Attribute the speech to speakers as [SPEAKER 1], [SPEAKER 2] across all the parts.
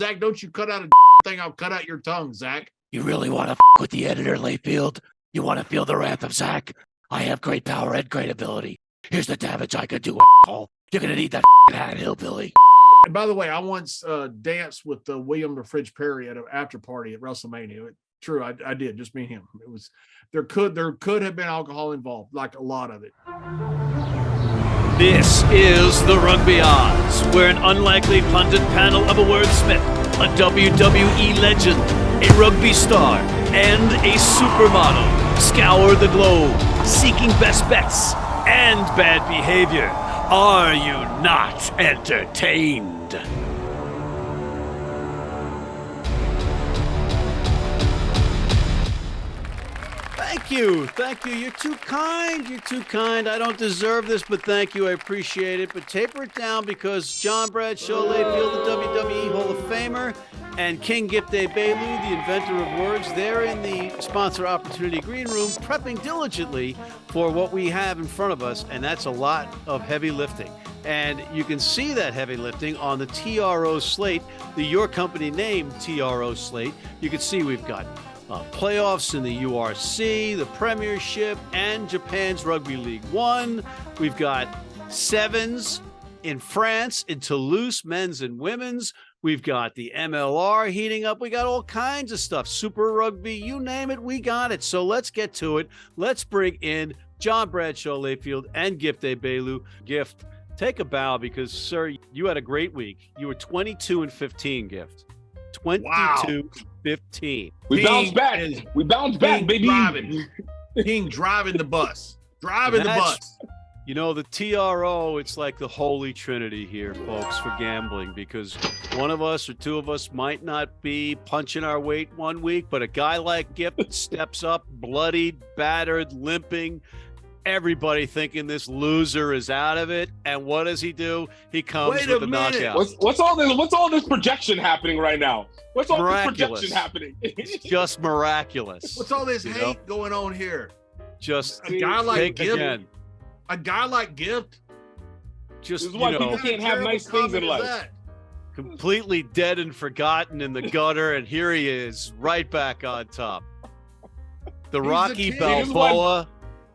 [SPEAKER 1] Zach, don't you cut out a thing, I'll cut out your tongue, Zach.
[SPEAKER 2] You really want to with the editor, Layfield? You want to feel the wrath of Zach? I have great power and great ability. Here's the damage I could do, asshole. You're going to need that hat, hillbilly.
[SPEAKER 1] And by the way, I once danced with William the Fridge Perry at an after party at WrestleMania. True, I did. Just me and him. It was there could have been alcohol involved, like a lot of it.
[SPEAKER 3] This is the Rugby Odds, where an unlikely pundit panel of a wordsmith, a WWE legend, a rugby star, and a supermodel scour the globe, seeking best bets and bad behavior. Are you not entertained? Thank you. You're too kind. I don't deserve this, but thank you. I appreciate it. But taper it down, because John Bradshaw, Layfield, the WWE Hall of Famer, and King Gift Egbelu, the inventor of words, they're in the sponsor opportunity green room, prepping diligently for what we have in front of us, and that's a lot of heavy lifting. And you can see that heavy lifting on the TRO slate, the Your Company name TRO slate. You can see we've got playoffs in the URC, the Premiership, and Japan's Rugby League 1. We've got sevens in France, in Toulouse, men's and women's. We've got the MLR heating up. We got all kinds of stuff. Super Rugby, you name it, we got it. So let's get to it. Let's bring in John Bradshaw, Layfield, and Gift Egbelu. Gift, take a bow, because, sir, you had a great week. You were 22-15, Gift. 22-15.
[SPEAKER 4] We bounced back. We bounced back, baby.
[SPEAKER 1] Driving the bus. Driving the bus.
[SPEAKER 3] You know, the TRO, it's like the holy trinity here, folks, for gambling, because one of us or two of us might not be punching our weight one week, but a guy like Gift steps up, bloodied, battered, limping, everybody thinking this loser is out of it. And what does he do? He comes with a knockout.
[SPEAKER 4] What's all this projection happening right now? What's all this projection happening?
[SPEAKER 3] It's just miraculous.
[SPEAKER 1] What's all this hate going on here?
[SPEAKER 3] Just
[SPEAKER 1] a guy like Gift.
[SPEAKER 3] Again.
[SPEAKER 1] A guy like Gift.
[SPEAKER 4] Just, this is why people can't have nice things in life.
[SPEAKER 3] Completely dead and forgotten in the gutter, and here he is, right back on top. The Rocky Balboa.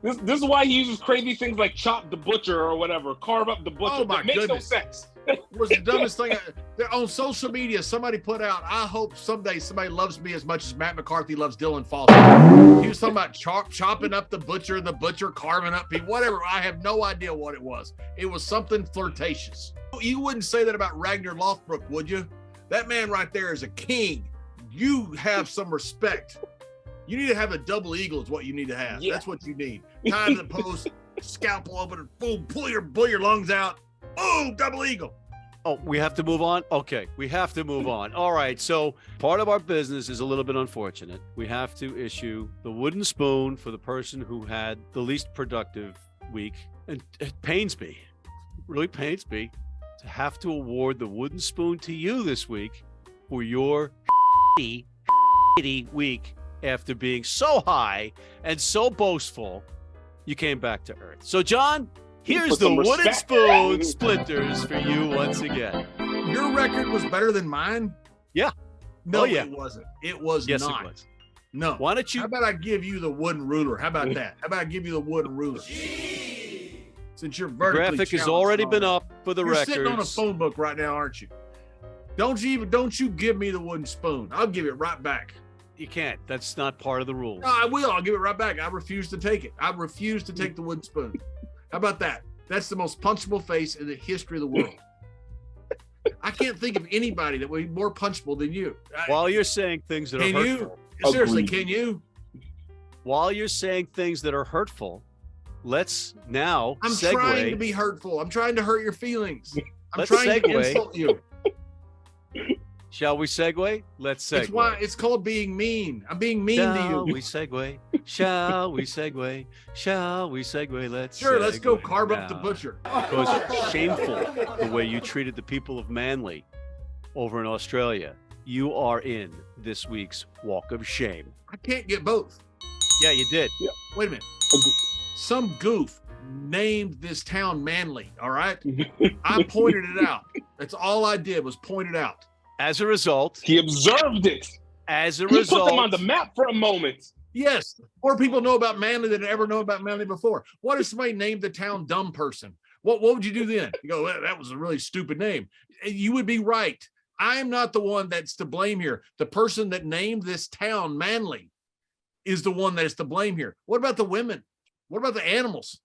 [SPEAKER 4] This is why he uses crazy things like chop the butcher or whatever, carve up the butcher.
[SPEAKER 1] Oh my
[SPEAKER 4] It makes
[SPEAKER 1] goodness.
[SPEAKER 4] no sense.
[SPEAKER 1] It was the dumbest thing. On social media, somebody put out, I hope someday somebody loves me as much as Matt McCarthy loves Dylan Foster. He was talking about chopping up the butcher carving up people, whatever. I have no idea what it was. It was something flirtatious. You wouldn't say that about Ragnar Lothbrok, would you? That man right there is a king. You have some respect. You need to have a double eagle is what you need to have. Yeah. That's what you need. Tie to the post, scalpel open, and boom, pull your lungs out. Boom, double eagle.
[SPEAKER 3] Oh, we have to move on? Okay, we have to move on. All right, so part of our business is a little bit unfortunate. We have to issue the wooden spoon for the person who had the least productive week. And it pains me, really pains me, to have to award the wooden spoon to you this week for your week after being so high and so boastful, you came back to earth. So, John, here's the wooden spoon splinters for you once again.
[SPEAKER 1] Your record was better than mine?
[SPEAKER 3] Yeah.
[SPEAKER 1] No, it wasn't. It was
[SPEAKER 3] yes,
[SPEAKER 1] not.
[SPEAKER 3] It was.
[SPEAKER 1] No.
[SPEAKER 3] Why don't you?
[SPEAKER 1] How about I give you the wooden ruler? How about that? How about I give you the wooden ruler? Since you're vertically
[SPEAKER 3] the graphic has already been up for the records.
[SPEAKER 1] You're sitting on a phone book right now, aren't you? Don't you give me the wooden spoon. I'll give it right back.
[SPEAKER 3] You can't. That's not part of the rules.
[SPEAKER 1] No, I will. I'll give it right back. I refuse to take it. I refuse to take the wooden spoon. How about that? That's the most punchable face in the history of the world. I can't think of anybody that would be more punchable than you.
[SPEAKER 3] While you're saying things that are hurtful.
[SPEAKER 1] Seriously, can you?
[SPEAKER 3] While you're saying things that are hurtful, let's now
[SPEAKER 1] I'm
[SPEAKER 3] segue.
[SPEAKER 1] Trying to be hurtful. I'm trying to hurt your feelings. I'm trying to insult you.
[SPEAKER 3] Shall we segue? Let's segue.
[SPEAKER 1] It's called being mean. I'm being mean to you.
[SPEAKER 3] Shall we segue? Shall we segue? Shall we segue?
[SPEAKER 1] Let's go carve up the butcher.
[SPEAKER 3] Because it's shameful the way you treated the people of Manly over in Australia. You are in this week's Walk of Shame.
[SPEAKER 1] I can't get both.
[SPEAKER 3] Yeah, you did.
[SPEAKER 4] Yeah.
[SPEAKER 1] Wait a minute. Some goof named this town Manly, all right? I pointed it out. That's all I did was point it out.
[SPEAKER 3] As a result,
[SPEAKER 4] he observed it.
[SPEAKER 3] As a
[SPEAKER 4] He
[SPEAKER 3] result,
[SPEAKER 4] put them on the map for a moment.
[SPEAKER 1] Yes, more people know about Manly than ever know about Manly before. What if somebody named the town Dumb Person? What would you do then? You go, well, that was a really stupid name. You would be right. I am not the one that's to blame here. The person that named this town Manly is the one that is to blame here. What about the women? What about the animals?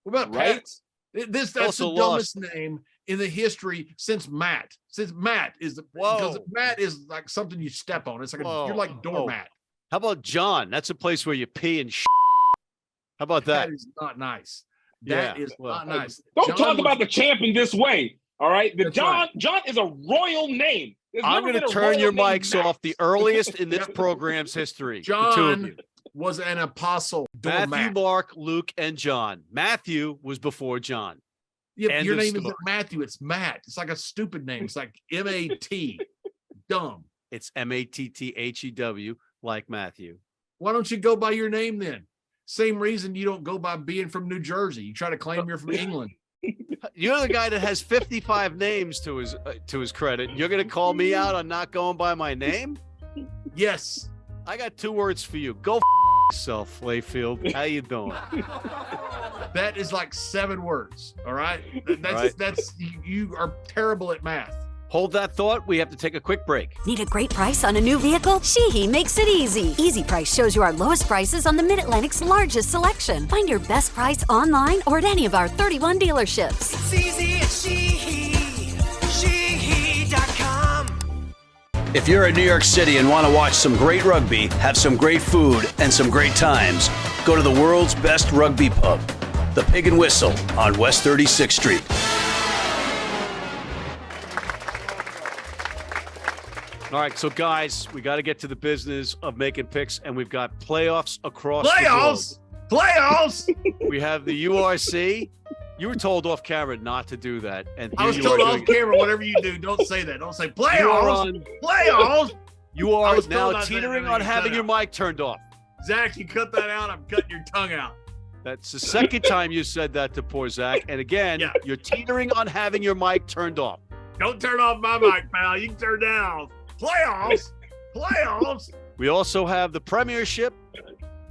[SPEAKER 1] What about pets? That's the dumbest name in the history since Matt. Since Matt is because Matt is like something you step on. It's like you're like doormat.
[SPEAKER 3] How about John? That's a place where you pee and How about that?
[SPEAKER 1] That is not nice. That is not nice.
[SPEAKER 4] Don't talk about the champ in this way. All right. John is a royal name.
[SPEAKER 3] I'm going to turn your mics off the earliest in this program's history.
[SPEAKER 1] John was an apostle.
[SPEAKER 3] Matthew, Mark, Luke, and John. Matthew was before John.
[SPEAKER 1] Yeah, your name isn't Matthew. It's Matt. It's like a stupid name. It's like M-A-T. Dumb.
[SPEAKER 3] It's M-A-T-T-H-E-W, like Matthew.
[SPEAKER 1] Why don't you go by your name then? Same reason you don't go by being from New Jersey. You try to claim you're from England.
[SPEAKER 3] You're the guy that has 55 names to his credit. You're going to call me out on not going by my name?
[SPEAKER 1] Yes.
[SPEAKER 3] I got 2 words for you. Go yourself, Layfield. How you doing?
[SPEAKER 1] That is like 7 words. All right. That's you are terrible at math.
[SPEAKER 3] Hold that thought. We have to take a quick break.
[SPEAKER 5] Need a great price on a new vehicle? Sheehy makes it easy. Easy Price shows you our lowest prices on the Mid-Atlantic's largest selection. Find your best price online or at any of our 31 dealerships.
[SPEAKER 6] It's easy at Sheehy. Sheehy.com.
[SPEAKER 7] If you're in New York City and want to watch some great rugby, have some great food, and some great times, go to the world's best rugby pub, the Pig and Whistle on West 36th Street.
[SPEAKER 3] All right, so guys, we got to get to the business of making picks, and we've got playoffs across the globe.
[SPEAKER 1] Playoffs.
[SPEAKER 3] We have the URC. You were told off camera not to do that, and
[SPEAKER 1] I was told off camera. Whatever you do, don't say that. Don't say playoffs. Playoffs.
[SPEAKER 3] You are now teetering on having your mic turned off.
[SPEAKER 1] Zach, you cut that out. I'm cutting your tongue out.
[SPEAKER 3] That's the second time you said that to poor Zach, and again, you're teetering on having your mic turned off.
[SPEAKER 1] Don't turn off my mic, pal. You can turn down. Playoffs. We
[SPEAKER 3] also have the Premiership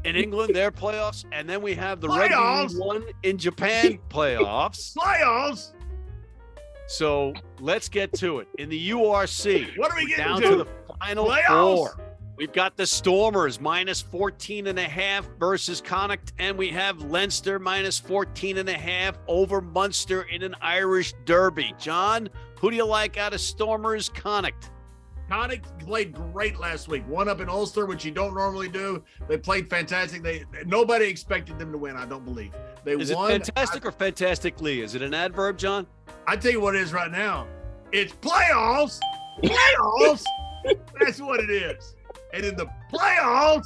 [SPEAKER 3] in England, their playoffs, and then we have the Rugby One in Japan playoffs. So let's get to it. In the URC,
[SPEAKER 1] what are we getting
[SPEAKER 3] down to the final 4. We've got the Stormers minus 14.5 versus Connacht, and we have Leinster minus 14.5 over Munster in an Irish derby. John, who do you like out of Stormers, Connacht?
[SPEAKER 1] Connacht played great last week. Won up in Ulster, which you don't normally do. They played fantastic. Nobody expected them to win, I don't believe.
[SPEAKER 3] Is it fantastic or fantastically? Is it an adverb, John?
[SPEAKER 1] I tell you what it is right now. It's playoffs. Playoffs. That's what it is. And in the playoffs,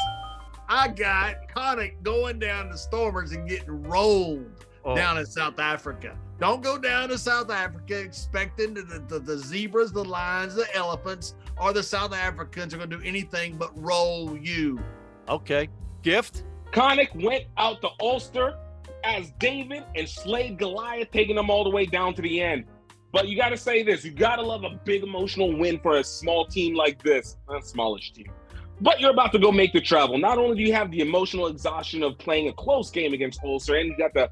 [SPEAKER 1] I got Connacht going down to Stormers and getting rolled down in South Africa. Don't go down to South Africa expecting the zebras, the lions, the elephants, or the South Africans are going to do anything but roll you.
[SPEAKER 3] Okay. Gift?
[SPEAKER 4] Connacht went out to Ulster as David and slayed Goliath, taking them all the way down to the end. But you got to say this. You got to love a big emotional win for a small team like this. A smallish team. But you're about to go make the travel. Not only do you have the emotional exhaustion of playing a close game against Ulster, and you got the,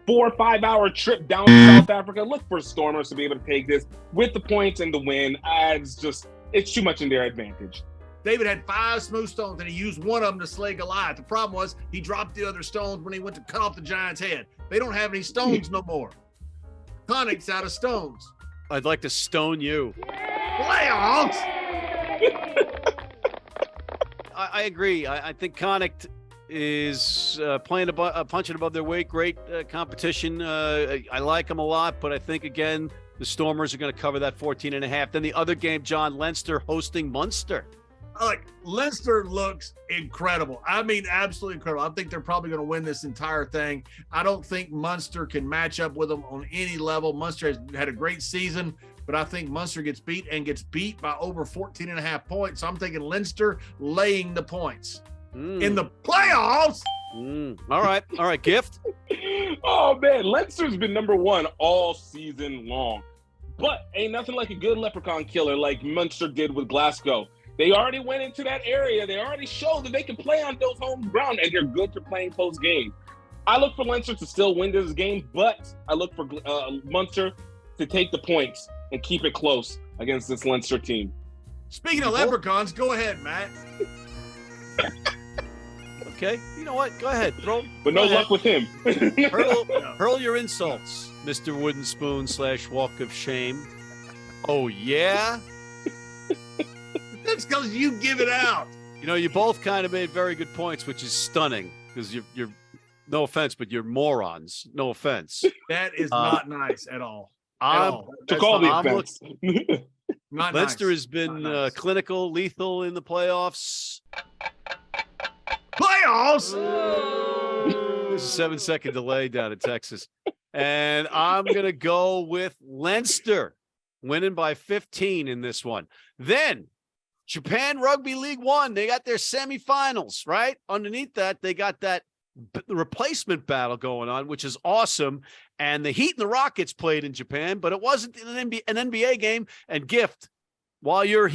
[SPEAKER 4] 4 or 5 hour trip down to South Africa. Look for Stormers to be able to take this with the points and the win. It's too much in their advantage.
[SPEAKER 1] David had 5 smooth stones and he used one of them to slay Goliath. The problem was he dropped the other stones when he went to cut off the giant's head. They don't have any stones no more. Connacht's out of stones.
[SPEAKER 3] I'd like to stone you.
[SPEAKER 1] Playoffs.
[SPEAKER 3] I agree. I think Connacht is punching above their weight. Great competition. I like them a lot, but I think, again, the Stormers are going to cover that 14.5. Then the other game, John, Leinster hosting Munster.
[SPEAKER 1] Leinster looks incredible. I mean, absolutely incredible. I think they're probably going to win this entire thing. I don't think Munster can match up with them on any level. Munster has had a great season, but I think Munster gets beat by over 14.5 points. So I'm thinking Leinster laying the points. In the playoffs.
[SPEAKER 3] All right. Gift.
[SPEAKER 4] Oh man, Leinster's been number 1 all season long. But ain't nothing like a good leprechaun killer like Munster did with Glasgow. They already went into that area. They already showed that they can play on those home ground, and they're good for playing close games. I look for Leinster to still win this game, but I look for Munster to take the points and keep it close against this Leinster team.
[SPEAKER 1] Speaking of leprechauns, go ahead, Matt.
[SPEAKER 3] Okay, you know what? Go ahead.
[SPEAKER 4] But no luck with him.
[SPEAKER 3] Hurl your insults, Mr. Wooden Spoon / Walk of Shame. Oh, yeah?
[SPEAKER 1] That's because you give it out.
[SPEAKER 3] You know, you both kind of made very good points, which is stunning because you're no offense, but you're morons. No offense.
[SPEAKER 1] That is not nice at all.
[SPEAKER 4] Took all the offense.
[SPEAKER 1] Not
[SPEAKER 3] Leinster
[SPEAKER 1] nice.
[SPEAKER 3] has been
[SPEAKER 1] nice.
[SPEAKER 3] clinical, lethal in the playoffs.
[SPEAKER 1] Playoffs?
[SPEAKER 3] There's a 7-second delay down in Texas. And I'm going to go with Leinster winning by 15 in this one. Then Japan Rugby League 1, they got their semifinals, right? Underneath that, they got that replacement battle going on, which is awesome. And the Heat and the Rockets played in Japan, but it wasn't an NBA game. And Gift, while your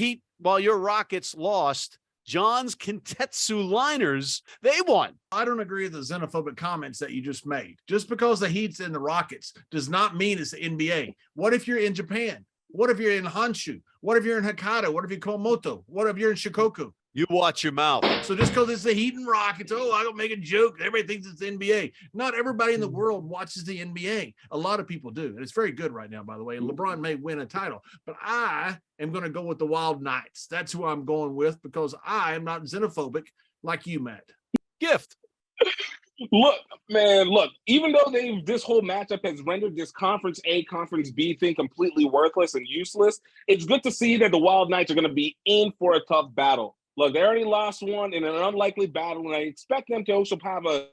[SPEAKER 3] Rockets lost, John's Kintetsu Liners, they won.
[SPEAKER 1] I don't agree with the xenophobic comments that you just made. Just because the Heat's in the Rockets does not mean it's the NBA. What if you're in Japan? What if you're in Honshu? What if you're in Hokkaido? What if you're Komoto? What if you're in Shikoku?
[SPEAKER 3] You watch your mouth.
[SPEAKER 1] So just because it's the Heat and Rockets, I don't make a joke. Everybody thinks it's the NBA. Not everybody in the world watches the NBA. A lot of people do. And it's very good right now, by the way. LeBron may win a title. But I am going to go with the Wild Knights. That's who I'm going with because I am not xenophobic like you, Matt.
[SPEAKER 3] Gift.
[SPEAKER 4] Look, even though this whole matchup has rendered this Conference A, Conference B thing completely worthless and useless, it's good to see that the Wild Knights are going to be in for a tough battle. Look, they already lost one in an unlikely battle, and I expect them to also have a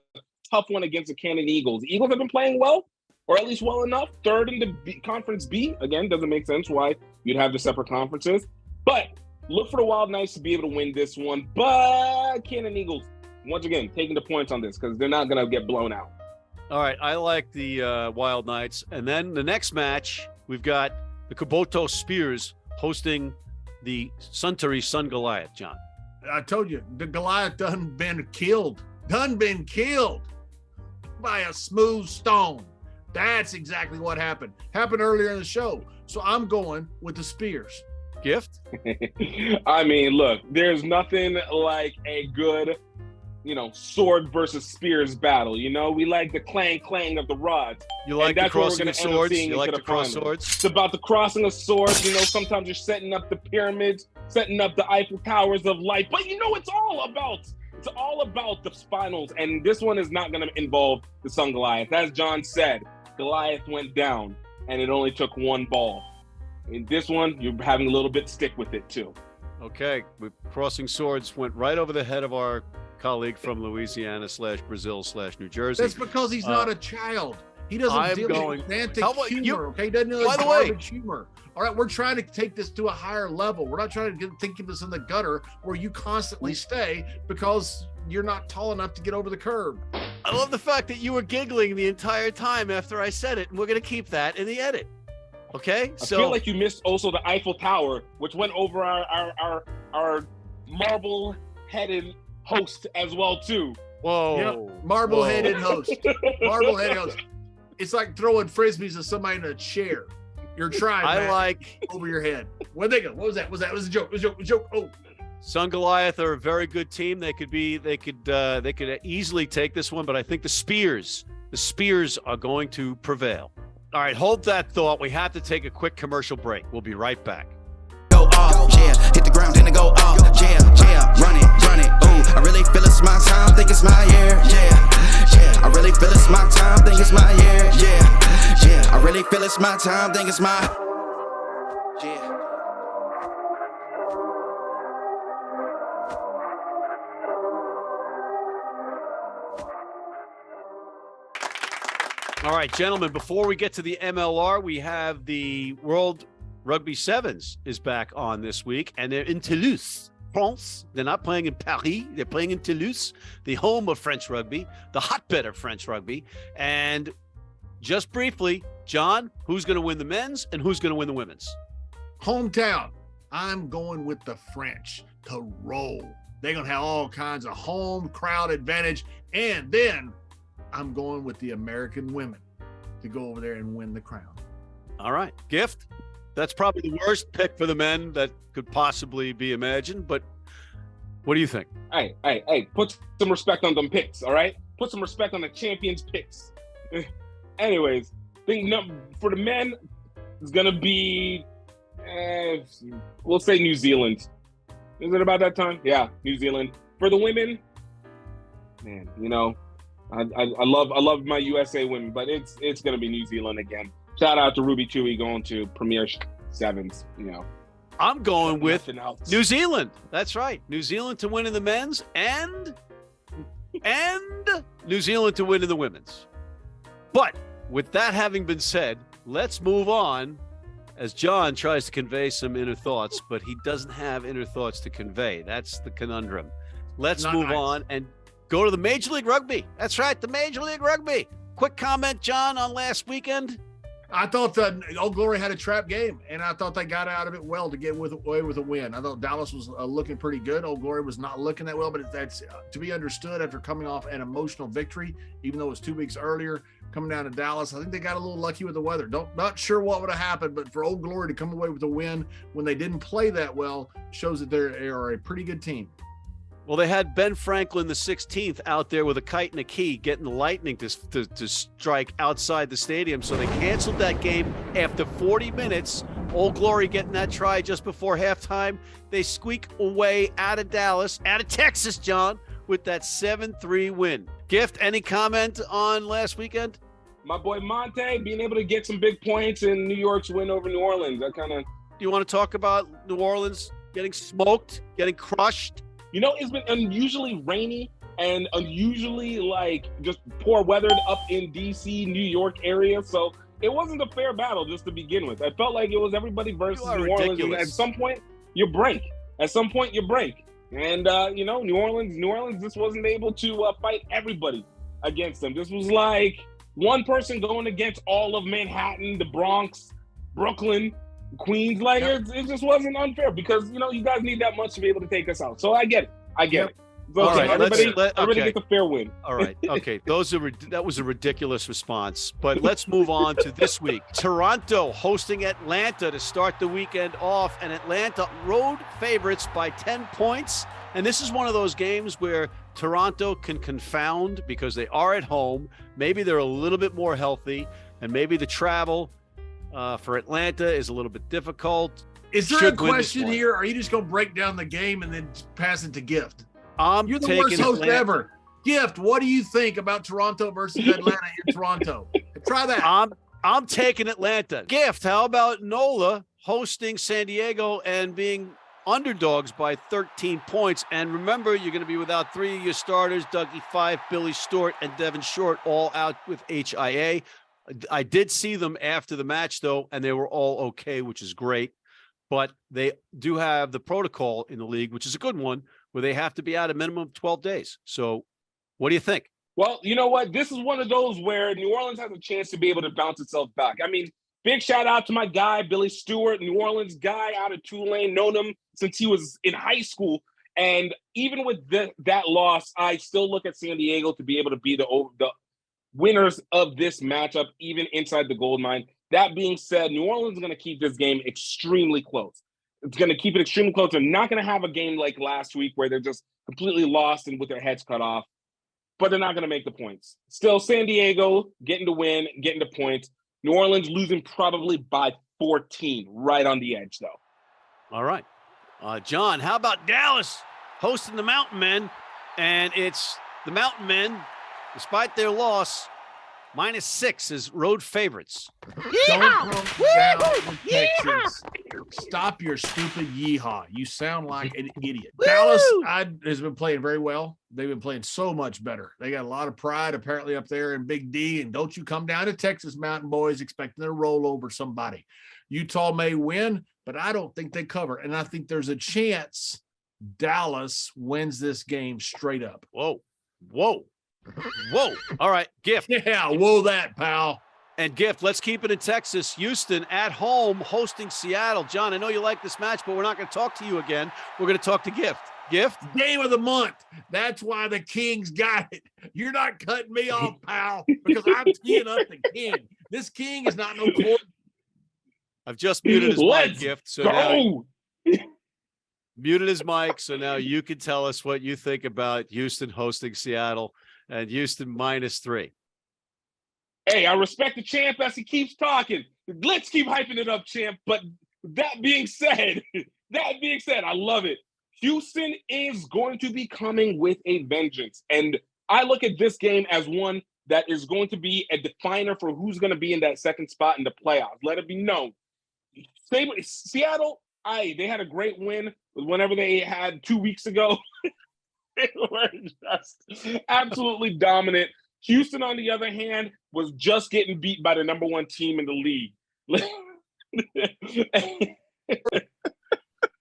[SPEAKER 4] tough one against the Cannon Eagles. The Eagles have been playing well, or at least well enough. Third in the Conference B. Again, doesn't make sense why you'd have the separate conferences. But look for the Wild Knights to be able to win this one. But Cannon Eagles, once again, taking the points on this because they're not going to get blown out.
[SPEAKER 3] All right, I like the Wild Knights. And then the next match, we've got the Kuboto Spears hosting the Suntory Sun Goliath, John.
[SPEAKER 1] I told you, the Goliath done been killed by a smooth stone. That's exactly what happened. Happened earlier in the show. So I'm going with the Spears.
[SPEAKER 3] Gift?
[SPEAKER 4] I mean, look, there's nothing like a good, sword versus spears battle. We like the clang of the rods.
[SPEAKER 3] You like the crossing of swords? You like to cross swords?
[SPEAKER 4] It's about the crossing of swords. Sometimes you're setting up the pyramids, setting up the Eiffel Towers of light. But it's all about the finals. And this one is not going to involve the Sun Goliath. As John said, Goliath went down, and it only took one ball. In this one, you're having a little bit stick with it, too.
[SPEAKER 3] Okay. Crossing swords went right over the head of our colleague from Louisiana / Brazil / New Jersey.
[SPEAKER 1] That's because he's not a child. He doesn't deal with romantic humor, okay? He doesn't know garbage humor. All right, we're trying to take this to a higher level. We're not trying to think of this in the gutter where you constantly stay because you're not tall enough to get over the curb.
[SPEAKER 3] I love the fact that you were giggling the entire time after I said it, and we're going to keep that in the edit. Okay?
[SPEAKER 4] I feel like you missed also the Eiffel Tower, which went over our marble-headed host as well, too.
[SPEAKER 3] Whoa.
[SPEAKER 1] Yep. Marble-headed host. Marble-headed host. It's like throwing frisbees at somebody in a chair. You're trying.
[SPEAKER 3] I like
[SPEAKER 1] over your head. Where'd they go? What was that? Was that? It was a joke. It was a joke. Oh.
[SPEAKER 3] Sun Goliath are a very good team. They could easily take this one, but I think the Spears are going to prevail. All right, hold that thought. We have to take a quick commercial break. We'll be right back.
[SPEAKER 6] Go off, yeah. Hit the ground and go off, yeah. Run it. Ooh, I really feel it's my time. Think it's my year, yeah. I really feel it's my time. Think it's my year, yeah. I really feel it's my time. Think it's my, yeah.
[SPEAKER 3] All right, gentlemen, before we get to the MLR, we have the World Rugby Sevens is back on this week, and they're in Toulouse, France. They're not playing in Paris. They're playing in Toulouse, the home of French rugby, the hotbed of French rugby. And just briefly, John, who's going to win the men's and who's going to win the women's?
[SPEAKER 1] Hometown. I'm going with the French to roll. They're going to have all kinds of home crowd advantage. And then I'm going with the American women to go over there and win the crown.
[SPEAKER 3] All right. Gift. That's probably the worst pick for the men that could possibly be imagined. But what do you think?
[SPEAKER 4] Hey, put some respect on them picks, all right? Put some respect on the champions' picks. Anyways, for the men, it's going to be, we'll say New Zealand. Is it about that time? Yeah, New Zealand. For the women, man, I love my USA women, but it's going to be New Zealand again. Shout out to Ruby Chewy going to Premiership sevens,
[SPEAKER 3] I'm going with
[SPEAKER 4] else.
[SPEAKER 3] New Zealand. That's right. New Zealand to win in the men's and New Zealand to win in the women's. But with that having been said, let's move on as John tries to convey some inner thoughts, but he doesn't have inner thoughts to convey. That's the conundrum. Let's move on and go to the Major League Rugby. That's right, the Major League Rugby. Quick comment, John, on last weekend.
[SPEAKER 1] I thought Old Glory had a trap game, and I thought they got out of it well to get away with a win. I thought Dallas was looking pretty good. Old Glory was not looking that well, but that's to be understood after coming off an emotional victory, even though it was 2 weeks earlier, coming down to Dallas. I think they got a little lucky with the weather. Not sure what would have happened, but for Old Glory to come away with a win when they didn't play that well shows that they are a pretty good team.
[SPEAKER 3] Well, they had Ben Franklin, the 16th, out there with a kite and a key, getting the lightning to strike outside the stadium. So they canceled that game after 40 minutes. Old Glory getting that try just before halftime. They squeak away out of Dallas, out of Texas, John, with that 7-3 win. Gift, any comment on last weekend?
[SPEAKER 4] My boy Monte being able to get some big points in New York's win over New Orleans. Do
[SPEAKER 3] you want to talk about New Orleans getting smoked, getting crushed?
[SPEAKER 4] It's been unusually rainy and unusually just poor weather up in DC, New York area. So it wasn't a fair battle just to begin with. I felt like it was everybody versus New Orleans. And at some point you break. And New Orleans just wasn't able to fight everybody against them. This was like one person going against all of Manhattan, the Bronx, Brooklyn, Queens. It just wasn't unfair because you guys need that much to be able to take us out. So I get it. So,
[SPEAKER 3] all right,
[SPEAKER 4] everybody gets a fair win.
[SPEAKER 3] All right, okay. That was a ridiculous response. But let's move on to this week. Toronto hosting Atlanta to start the weekend off, and Atlanta road favorites by 10 points. And this is one of those games where Toronto can confound because they are at home. Maybe they're a little bit more healthy, and maybe the travel for Atlanta is a little bit difficult.
[SPEAKER 1] Is there a question here? Or are you just going to break down the game and then pass it to Gift? You're the worst host ever. Gift, what do you think about Toronto versus Atlanta in Toronto? Try that.
[SPEAKER 3] I'm taking Atlanta. Gift, how about NOLA hosting San Diego and being underdogs by 13 points? And remember, you're going to be without 3 of your starters, Dougie Fife, Billy Stewart, and Devin Short, all out with HIA. I did see them after the match, though, and they were all okay, which is great. But they do have the protocol in the league, which is a good one, where they have to be out a minimum of 12 days. So what do you think?
[SPEAKER 4] Well, you know what? This is one of those where New Orleans has a chance to be able to bounce itself back. I mean, big shout out to my guy, Billy Stewart, New Orleans guy out of Tulane, known him since he was in high school. And even with that loss, I still look at San Diego to be able to be the winners of this matchup, even inside the gold mine. That being said, New Orleans is going to keep this game extremely close. It's going to keep it extremely close. They're not going to have a game like last week where they're just completely lost and with their heads cut off, but they're not going to make the points. Still, San Diego getting the win, getting the points. New Orleans losing probably by 14, right on the edge, though.
[SPEAKER 3] All right. John, how about Dallas hosting the Mountain Men? And it's the Mountain Men, despite their loss, -6 is road favorites.
[SPEAKER 1] Don't throw down with Texas. Stop your stupid yeehaw. You sound like an idiot. Dallas has been playing very well. They've been playing so much better. They got a lot of pride apparently up there in Big D. And don't you come down to Texas, Mountain Boys, expecting to roll over somebody. Utah may win, but I don't think they cover. And I think there's a chance Dallas wins this game straight up.
[SPEAKER 3] Whoa. All right, Gift.
[SPEAKER 1] Yeah, whoa that, pal.
[SPEAKER 3] And Gift, let's keep it in Texas. Houston at home hosting Seattle. John, I know you like this match, but we're not going to talk to you again. We're going to talk to Gift. Gift?
[SPEAKER 1] Game of the month. That's why the Kings got it. You're not cutting me off, pal, because I'm teeing up the King. This King is not no court.
[SPEAKER 3] I've just muted his mic, Gift. So now muted his mic, so now you can tell us what you think about Houston hosting Seattle and Houston -3.
[SPEAKER 4] Hey, I respect the champ as he keeps talking. Let's keep hyping it up, champ. But that being said, I love it. Houston is going to be coming with a vengeance. And I look at this game as one that is going to be a definer for who's going to be in that second spot in the playoffs. Let it be known. Seattle, they had a great win whenever they had 2 weeks ago. They were just absolutely dominant. Houston, on the other hand, was just getting beat by the number one team in the league.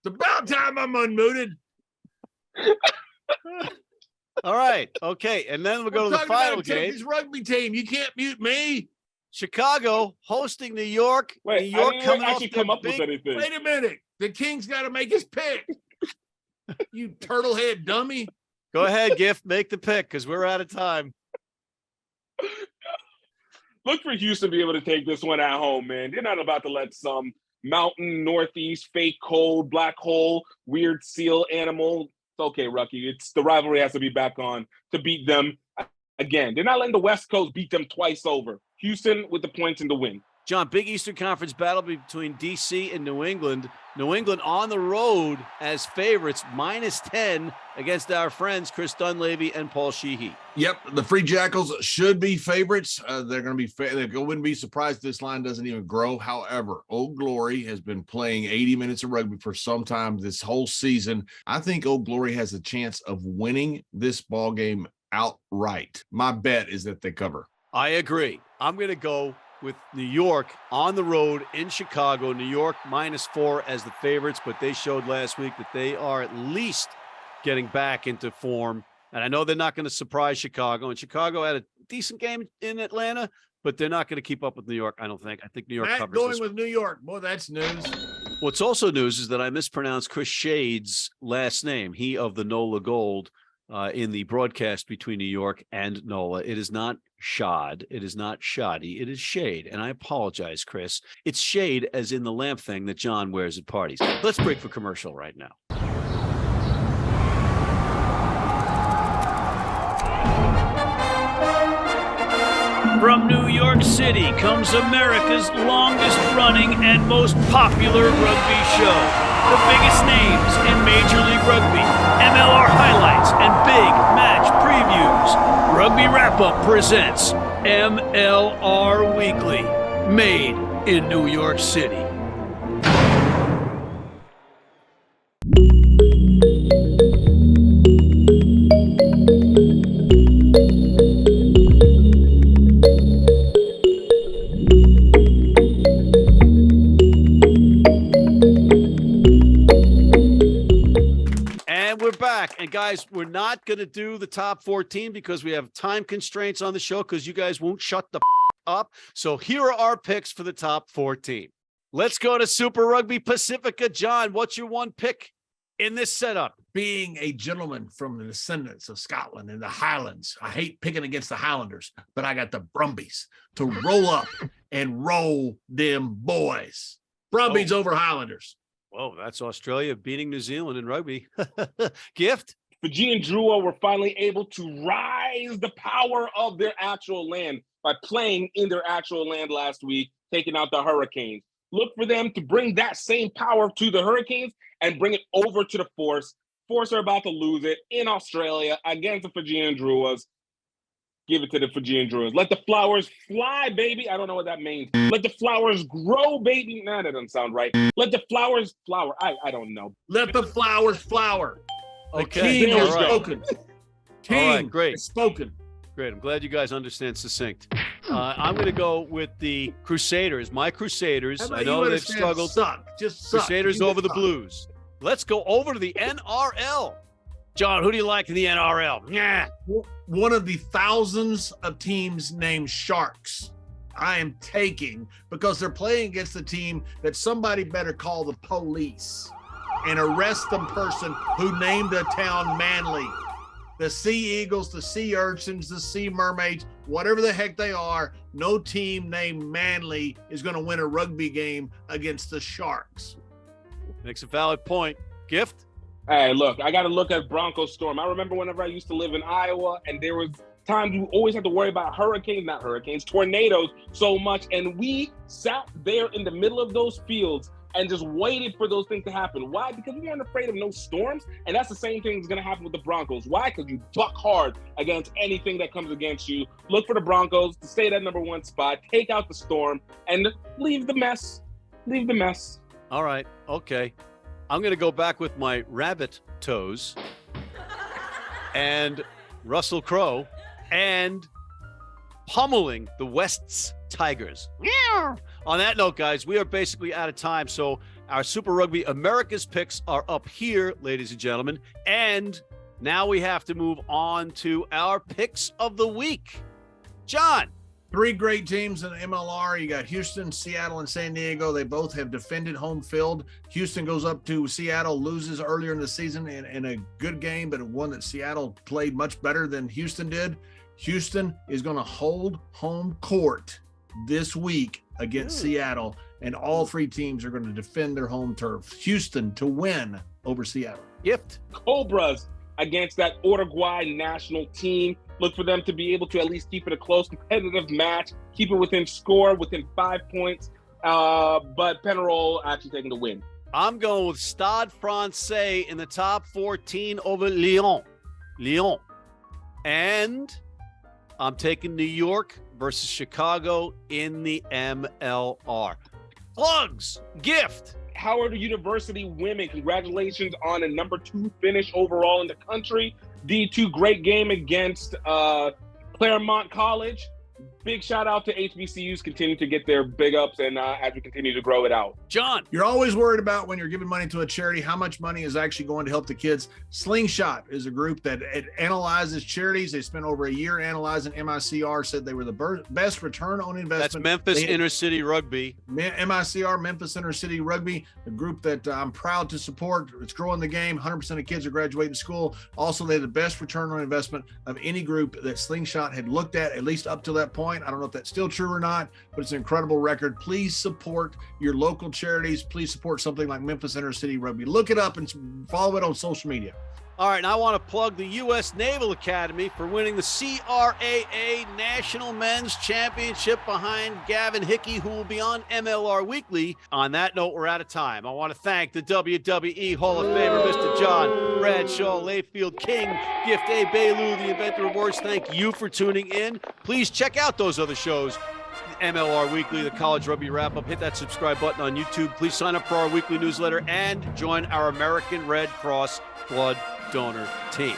[SPEAKER 1] It's about time I'm unmuted.
[SPEAKER 3] All right. Okay. And then we'll go to the final game.
[SPEAKER 1] Texas rugby team. You can't mute me.
[SPEAKER 3] Chicago hosting New York.
[SPEAKER 4] Wait,
[SPEAKER 3] New York
[SPEAKER 4] I didn't
[SPEAKER 3] coming
[SPEAKER 4] actually
[SPEAKER 3] off
[SPEAKER 4] come
[SPEAKER 3] their
[SPEAKER 4] up with
[SPEAKER 3] big
[SPEAKER 4] anything.
[SPEAKER 1] Wait a minute. The King's got to make his pick. You turtlehead dummy.
[SPEAKER 3] Go ahead, Gift. Make the pick because we're out of time.
[SPEAKER 4] Look for Houston to be able to take this one at home, man. They're not about to let some mountain, northeast, fake cold, black hole, weird seal animal. It's okay, Rucky. It's the rivalry has to be back on to beat them again. They're not letting the West Coast beat them twice over. Houston with the points and the win.
[SPEAKER 3] John, big Eastern Conference battle between DC and New England. New England on the road as favorites, -10 against our friends Chris Dunleavy and Paul Sheehy.
[SPEAKER 1] Yep, the Free Jackals should be favorites. They're going to be. They wouldn't be surprised if this line doesn't even grow. However, Old Glory has been playing 80 minutes of rugby for some time this whole season. I think Old Glory has a chance of winning this ball game outright. My bet is that they cover.
[SPEAKER 3] I agree. I'm going to go with New York on the road in Chicago. New York -4 as the favorites, but they showed last week that they are at least getting back into form. And I know they're not going to surprise Chicago. And Chicago had a decent game in Atlanta, but they're not going to keep up with New York, I don't think. I think New York covers
[SPEAKER 1] going
[SPEAKER 3] this
[SPEAKER 1] with New York. Boy, that's news.
[SPEAKER 3] What's also news is that I mispronounced Chris Shade's last name, he of the NOLA Gold, in the broadcast between New York and NOLA. It is not Shad. It is not Shoddy. It is Shade. And I apologize, Chris. It's Shade as in the lamp thing that John wears at parties. Let's break for commercial right now. From New York City comes America's longest running and most popular rugby show. The biggest names in Major League Rugby, MLR highlights, and big match previews. Rugby Wrap Up presents MLR Weekly, made in New York City. And guys, we're not going to do the top 14 because we have time constraints on the show because you guys won't shut the up. So here are our picks for the top 14. Let's go to Super Rugby Pacifica. John, what's your one pick in this setup?
[SPEAKER 1] Being a gentleman from the descendants of Scotland and the Highlands, I hate picking against the Highlanders, but I got the Brumbies to roll up and roll them boys. Brumbies over Highlanders.
[SPEAKER 3] Whoa, that's Australia beating New Zealand in rugby. Gift?
[SPEAKER 4] Fijian Drua were finally able to rise the power of their actual land by playing in their actual land last week, taking out the Hurricanes. Look for them to bring that same power to the Hurricanes and bring it over to the Force. Force are about to lose it in Australia against the Fijian Druas. Give it to the Fijian Druas. Let the flowers fly, baby. I don't know what that means. Let the flowers grow, baby. Nah, that doesn't sound right. Let the flowers flower. I don't know.
[SPEAKER 1] Let the flowers flower. The
[SPEAKER 3] Okay.
[SPEAKER 1] king has spoken. King
[SPEAKER 3] All right, great.
[SPEAKER 1] has spoken.
[SPEAKER 3] Great. I'm glad you guys understand succinct. I'm going to go with the Crusaders. My Crusaders.
[SPEAKER 1] How about
[SPEAKER 3] I know
[SPEAKER 1] you
[SPEAKER 3] they've
[SPEAKER 1] understand
[SPEAKER 3] struggled.
[SPEAKER 1] Suck. Just suck.
[SPEAKER 3] Crusaders
[SPEAKER 1] You
[SPEAKER 3] over the
[SPEAKER 1] suck.
[SPEAKER 3] Blues. Let's go over to the NRL. John, who do you like in the NRL? Yeah.
[SPEAKER 1] One of the thousands of teams named Sharks. I am taking, because they're playing against a team that somebody better call the police and arrest the person who named a town Manly. The Sea Eagles, the Sea Urchins, the Sea Mermaids, whatever the heck they are, no team named Manly is going to win a rugby game against the Sharks.
[SPEAKER 3] Makes a valid point. Gift?
[SPEAKER 4] Hey, look, I got to look at Broncos Storm. I remember whenever I used to live in Iowa, and there was times you always had to worry about tornadoes so much. And we sat there in the middle of those fields and just waited for those things to happen. Why? Because we weren't afraid of no storms. And that's the same thing that's going to happen with the Broncos. Why? Because you buck hard against anything that comes against you. Look for the Broncos to stay at that number one spot, take out the storm, and leave the mess. Leave the mess.
[SPEAKER 3] All right. Okay. I'm going to go back with my rabbit toes and Russell Crowe and pummeling the West's Tigers. Yeah. On that note, guys, we are basically out of time. So our Super Rugby America's picks are up here, ladies and gentlemen. And now we have to move on to our picks of the week. John.
[SPEAKER 1] 3 great teams in the MLR. You got Houston, Seattle, and San Diego. They both have defended home field. Houston goes up to Seattle, loses earlier in the season in a good game, but one that Seattle played much better than Houston did. Houston is going to hold home court this week against Seattle, and all 3 teams are going to defend their home turf. Houston to win over Seattle.
[SPEAKER 3] Gift.
[SPEAKER 4] Cobras against that Uruguay national team. Look for them to be able to at least keep it a close, competitive match, keep it within score, within 5 points. But Penarol actually taking the win.
[SPEAKER 3] I'm going with Stade Francais in the top 14 over Lyon. And I'm taking New York versus Chicago in the MLR. Plugs. Gift.
[SPEAKER 4] Howard University women, congratulations on a number 2 finish overall in the country. D2 great game against Claremont College. Big shout out to HBCUs continuing to get their big ups and as we continue to grow it out.
[SPEAKER 3] John.
[SPEAKER 1] You're always worried about when you're giving money to a charity, how much money is actually going to help the kids. Slingshot is a group that analyzes charities. They spent over a year analyzing. MICR said they were the best return on investment.
[SPEAKER 3] That's Memphis Inter-City Rugby.
[SPEAKER 1] MICR, Memphis Inter-City Rugby, a group that I'm proud to support. It's growing the game. 100% of kids are graduating school. Also, they had the best return on investment of any group that Slingshot had looked at least up to that point. I don't know if that's still true or not, but it's an incredible record. Please support your local charities. Please support something like Memphis Inter-City Rugby. Look it up and follow it on social media.
[SPEAKER 3] All right, and I want to plug the U.S. Naval Academy for winning the CRAA National Men's Championship behind Gavin Hickey, who will be on MLR Weekly. On that note, we're out of time. I want to thank the WWE Hall of Famer, Mr. John Bradshaw, Layfield King, Gift Egbelu, the inventor of words. Thank you for tuning in. Please check out those other shows. MLR Weekly, the College Rugby Wrap Up. Hit that subscribe button on YouTube. Please sign up for our weekly newsletter and join our American Red Cross blood donor team.